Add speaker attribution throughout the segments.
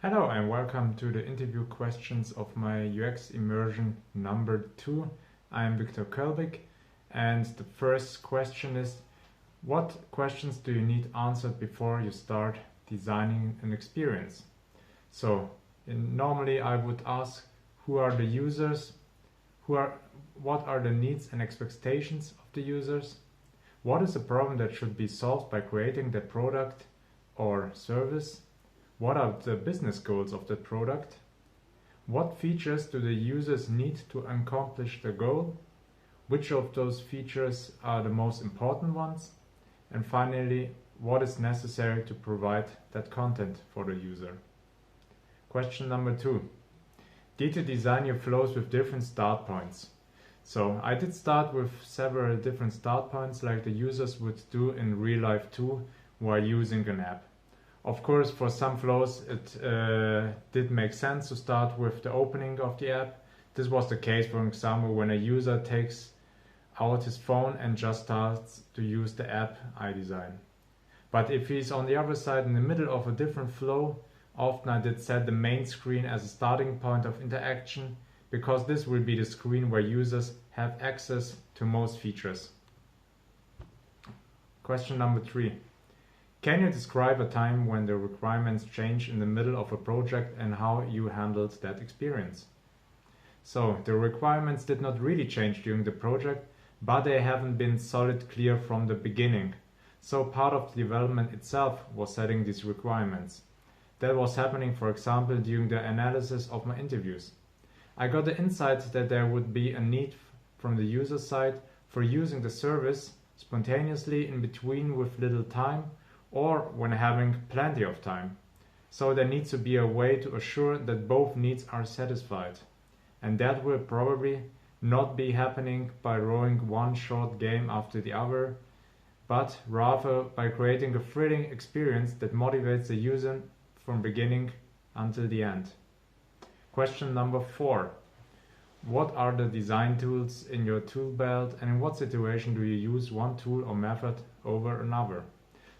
Speaker 1: Hello and welcome to the interview questions of my UX Immersion number 2. I am Viktor Kölbig, and the first question is: what questions do you need answered before you start designing an experience? So normally I would ask, who are the users? What are the needs and expectations of the users? What is the problem that should be solved by creating the product or service? What are the business goals of the product? What features do the users need to accomplish the goal? Which of those features are the most important ones? And finally, what is necessary to provide that content for the user? Question number 2. Did you design your flows with different start points? So I did start with several different start points like the users would do in real life too while using an app. Of course, for some flows it did make sense to start with the opening of the app. This was the case, for example, when a user takes out his phone and just starts to use the app I design. But if he's on the other side in the middle of a different flow, often I did set the main screen as a starting point of interaction, because this will be the screen where users have access to most features. Question number 3. Can you describe a time when the requirements change in the middle of a project and how you handled that experience? So, the requirements did not really change during the project, but they haven't been solid clear from the beginning. So part of the development itself was setting these requirements. That was happening, for example, during the analysis of my interviews. I got the insight that there would be a need from the user side for using the service spontaneously in between with little time, or when having plenty of time. So there needs to be a way to assure that both needs are satisfied. And that will probably not be happening by rowing one short game after the other, but rather by creating a thrilling experience that motivates the user from beginning until the end. Question number 4. What are the design tools in your tool belt, and in what situation do you use one tool or method over another?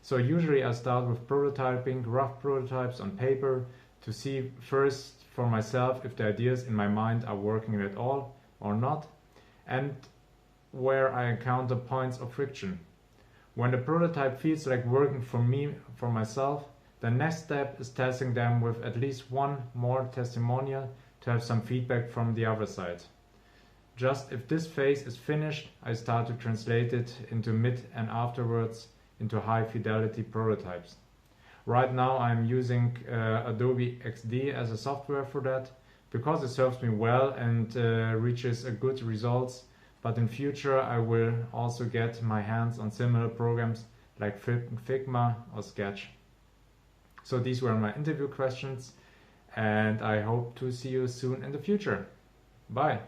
Speaker 1: So usually I start with prototyping, rough prototypes on paper, to see first for myself if the ideas in my mind are working at all or not, and where I encounter points of friction. When the prototype feels like working for me, for myself, the next step is testing them with at least one more testimonial to have some feedback from the other side. Just if this phase is finished, I start to translate it into mid and afterwards into high fidelity prototypes. Right now I'm using Adobe XD as a software for that, because it serves me well and reaches a good results, but in future I will also get my hands on similar programs like Figma or Sketch. So these were my interview questions, and I hope to see you soon in the future. Bye!